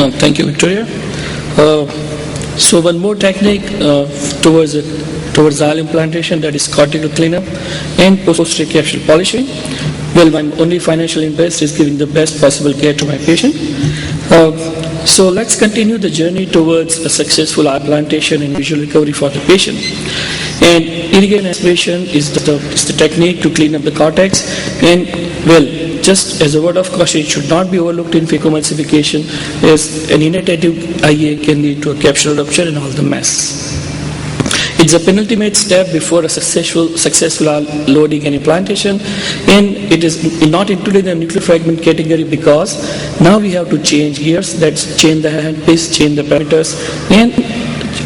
Thank you, Victoria. So one more technique towards the implantation, that is cortical cleanup and posterior capsule polishing. Well, my only financial interest is giving the best possible care to my patient. So let's continue the journey towards a successful implantation and visual recovery for the patient. And irrigation aspiration is the technique to clean up the cortex. And well, just as a word of caution, it should not be overlooked in phacoemulsification, as an inattentive IA can lead to a capsular rupture and all the mess. It's a penultimate step before a successful loading and implantation, and it is not included in the nuclear fragment category because now we have to change gears, that's change the handpiece, change the parameters, and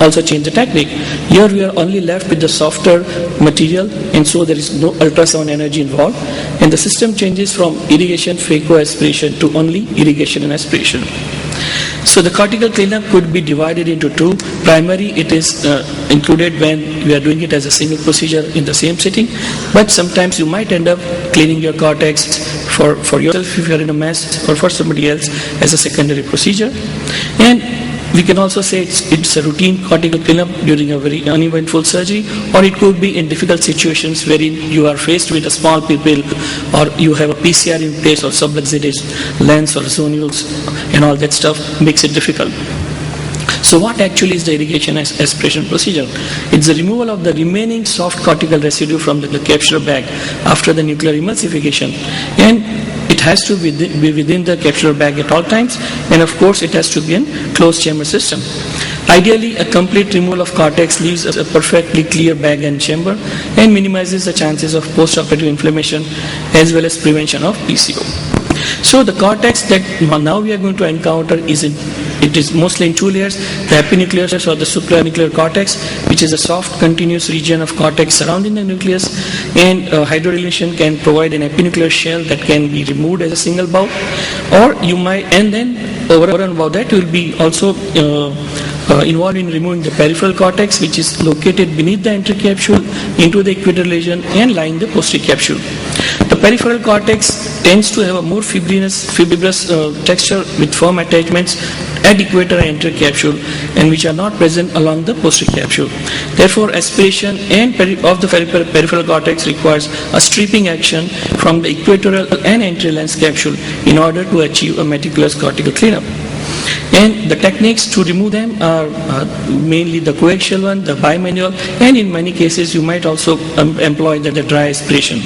also change the technique. Here we are only left with the softer material, and so there is no ultrasound energy involved, and the system changes from irrigation phacoaspiration to only irrigation and aspiration. So the cortical cleanup could be divided into two. Primary, it is included when we are doing it as a single procedure in the same sitting, but sometimes you might end up cleaning your cortex for yourself if you are in a mess, or for somebody else as a secondary procedure. And we can also say it's a routine cortical cleanup during a very uneventful surgery, or it could be in difficult situations wherein you are faced with a small pupil, or you have a PCR in place, or subluxated lens, or zonules, and all that stuff makes it difficult. So what actually is the irrigation aspiration procedure? It's the removal of the remaining soft cortical residue from the capsular bag after the nuclear emulsification. And it has to be within the capsular bag at all times, and of course it has to be in closed chamber system. Ideally, a complete removal of cortex leaves a perfectly clear bag and chamber and minimizes the chances of post-operative inflammation as well as prevention of PCO. So the cortex that now we are going to encounter it is mostly in two layers: the epinucleus or the supranuclear cortex, which is a soft continuous region of cortex surrounding the nucleus, and hydrodilation can provide an epinuclear shell that can be removed as a single bow, or you might, and then over and above that you will be also involved in removing the peripheral cortex, which is located beneath the entry capsule into the equator lesion and lying the posterior capsule. The peripheral cortex tends to have a more fibrous texture with firm attachments at equator and entry capsule, and which are not present along the posterior capsule. Therefore, aspiration of the peripheral cortex requires a stripping action from the equatorial and entry lens capsule in order to achieve a meticulous cortical cleanup. And the techniques to remove them are mainly the coaxial one, the bimanual, and in many cases you might also employ the dry aspiration.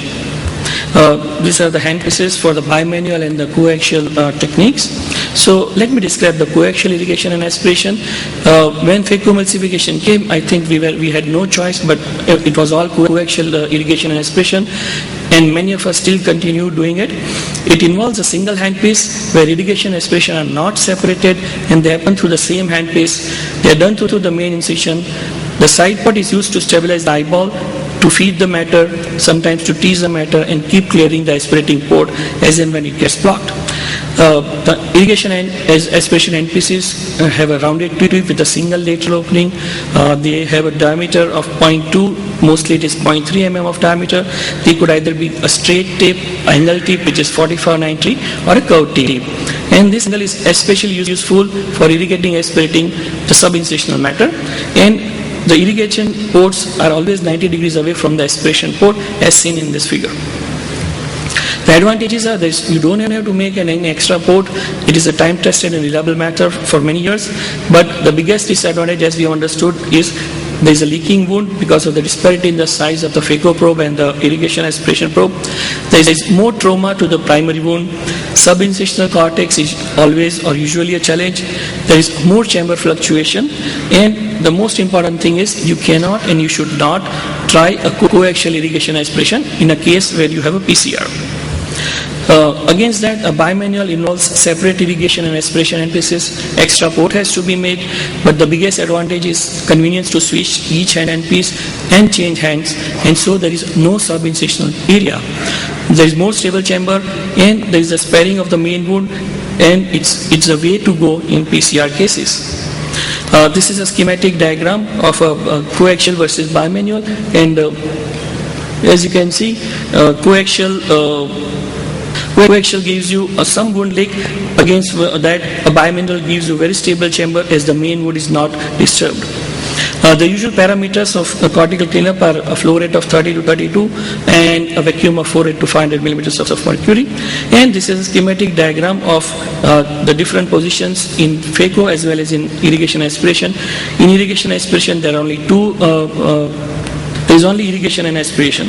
These are the handpieces for the bimanual and the coaxial techniques. So let me describe the coaxial irrigation and aspiration. When phacoemulsification came, I think we had no choice, but it was all coaxial irrigation and aspiration, and many of us still continue doing it. It involves a single handpiece where irrigation and aspiration are not separated, and they happen through the same handpiece. They are done through the main incision. The side part is used to stabilize the eyeball, to feed the matter, sometimes to tease the matter, and keep clearing the aspirating port as and when it gets blocked. The irrigation and aspiration handpieces have a rounded tube with a single lateral opening. They have a diameter of 0.2, mostly it is 0.3 mm of diameter. They could either be a straight tip, angle tip, which is 4493, or a curved tip. And this angle is especially useful for irrigating, aspirating the subincisional matter. And the irrigation ports are always 90 degrees away from the aspiration port, as seen in this figure. The advantages are this: you don't have to make any extra port. It is a time-tested and reliable matter for many years. But the biggest disadvantage, as we understood, is there is a leaking wound because of the disparity in the size of the phaco probe and the irrigation aspiration probe. There is more trauma to the primary wound. Subincisional cortex is always or usually a challenge. There is more chamber fluctuation, and the most important thing is you cannot and you should not try a coaxial irrigation aspiration in a case where you have a PCR. Against that, a bimanual involves separate irrigation and aspiration handpieces. Extra port has to be made, but the biggest advantage is convenience to switch each handpiece and change hands, and so there is no subincisional area. There is more stable chamber, and there is a sparing of the main wound, and it's a way to go in PCR cases. This is a schematic diagram of a coaxial versus bimanual, and as you can see, coaxial Coaxial gives you some wound lick. Against that, a bimineral gives you very stable chamber as the main wood is not disturbed. The usual parameters of a cortical cleanup are a flow rate of 30 to 32 and a vacuum of 400 to 500 millimeters of mercury. And this is a schematic diagram of the different positions in phaco as well as in irrigation aspiration. In irrigation aspiration, there are only there is only irrigation and aspiration.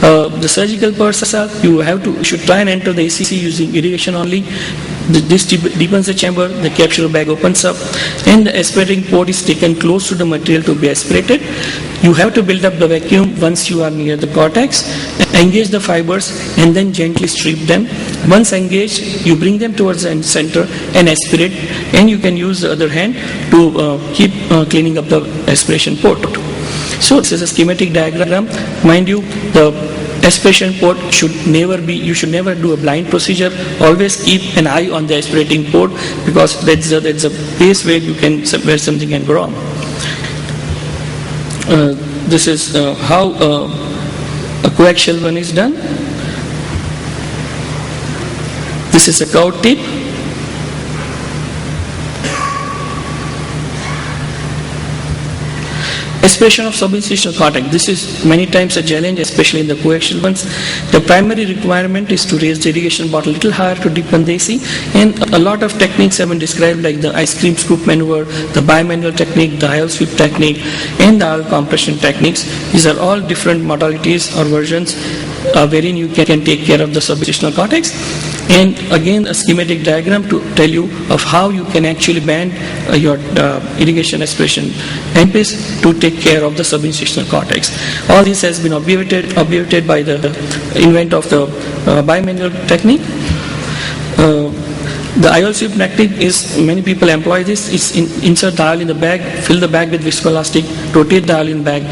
The surgical parts are you should try and enter the ACC using irrigation only. This deepens the chamber, the capsular bag opens up, and the aspirating port is taken close to the material to be aspirated. You have to build up the vacuum once you are near the cortex, engage the fibers, and then gently strip them. Once engaged, you bring them towards the center and aspirate, and you can use the other hand to keep cleaning up the aspiration port. So this is a schematic diagram. Mind you, the aspiration port should never do a blind procedure. Always keep an eye on the aspirating port because that's a place where something can go wrong. This is how a coaxial one is done. This is a curved tip. Aspiration of subincisional cortex. This is many times a challenge, especially in the coaxial ones. The primary requirement is to raise the irrigation bottle a little higher to deepen the AC, and a lot of techniques have been described like the ice cream scoop maneuver, the bimanual technique, the IL sweep technique, and the IL compression techniques. These are all different modalities or versions wherein you can take care of the subincisional cortex. And again, a schematic diagram to tell you of how you can actually bend your irrigation aspiration handpiece to take care of the subincisional cortex. All this has been obviated by the inventor of the bimanual technique. The IL sweep technique is, many people employ this, is insert the IL in the bag, fill the bag with viscoelastic, rotate the IL in bag,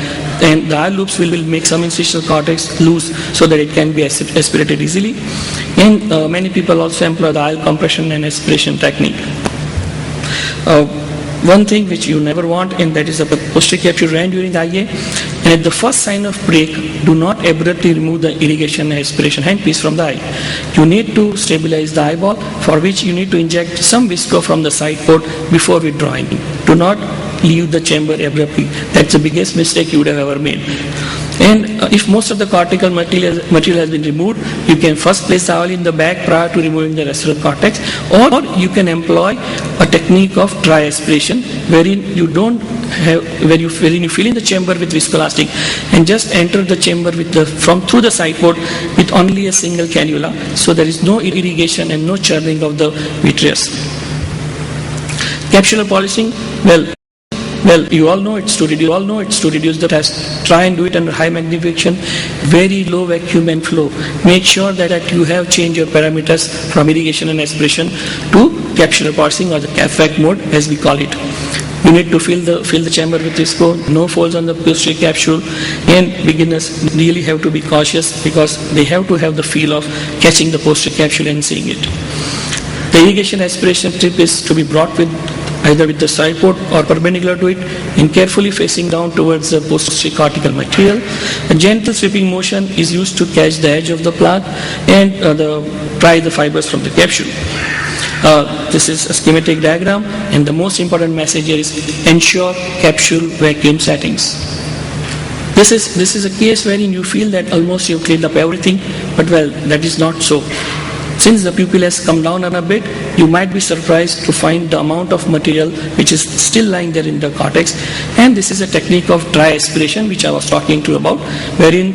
and the IL loops will make subincisional cortex loose so that it can be aspirated easily. And many people also employ the IL compression and aspiration technique. One thing which you never want, and that is a posterior capsule ran during the IA, and at the first sign of break, do not abruptly remove the irrigation and aspiration handpiece from the eye. You need to stabilize the eyeball, for which you need to inject some visco from the side port before withdrawing. Do not leave the chamber abruptly. That's the biggest mistake you would have ever made. And if most of the cortical material has been removed, you can first place the oil in the bag prior to removing the rest of the cortex, or you can employ a technique of dry aspiration, wherein you fill in the chamber with viscoelastic and just enter the chamber through the side port with only a single cannula, so there is no irrigation and no churning of the vitreous. Capsular polishing, well, you all know it's to reduce the test. Try and do it under high magnification, very low vacuum and flow. Make sure that you have changed your parameters from irrigation and aspiration to capsular polishing, or the CAPVAC mode as we call it. You need to fill the chamber with visco, no folds on the posterior capsule, and beginners really have to be cautious because they have to have the feel of catching the posterior capsule and seeing it. The irrigation aspiration tip is to be brought either with the side port or perpendicular to it and carefully facing down towards the posterior cortical material. A gentle sweeping motion is used to catch the edge of the plaque and pry the fibers from the capsule. This is a schematic diagram, and the most important message here is ensure capsule vacuum settings. This is a case wherein you feel that almost you've cleaned up everything, but well, that is not so. Since the pupil has come down a bit, you might be surprised to find the amount of material which is still lying there in the cortex. And this is a technique of dry aspiration which I was talking to you about, wherein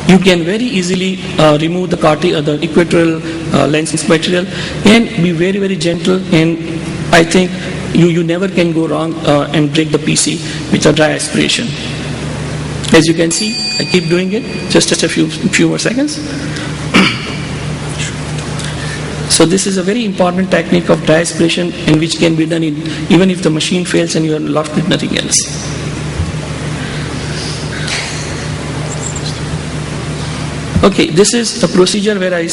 you can very easily remove the equatorial lens material and be very, very gentle, and I think you never can go wrong and break the PC with a dry aspiration. As you can see, I keep doing it, just a few more seconds. So this is a very important technique of dry aspiration, and which can be done even if the machine fails and you are left with nothing else. Okay, this is a procedure where I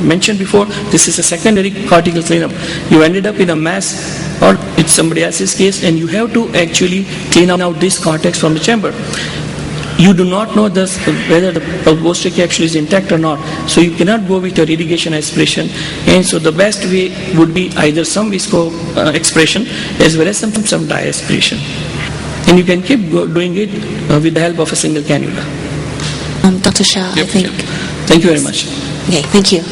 mentioned before, this is a secondary cortical cleanup. You ended up in a mess, or it's somebody else's case, and you have to actually clean out this cortex from the chamber. you do not know this, whether the post capsule is intact or not. So you cannot go with your irrigation aspiration. And so the best way would be either some visco expression as well as some dye aspiration. And you can keep doing it with the help of a single cannula. Dr. Shah, I think. Thank you very much. Okay, thank you.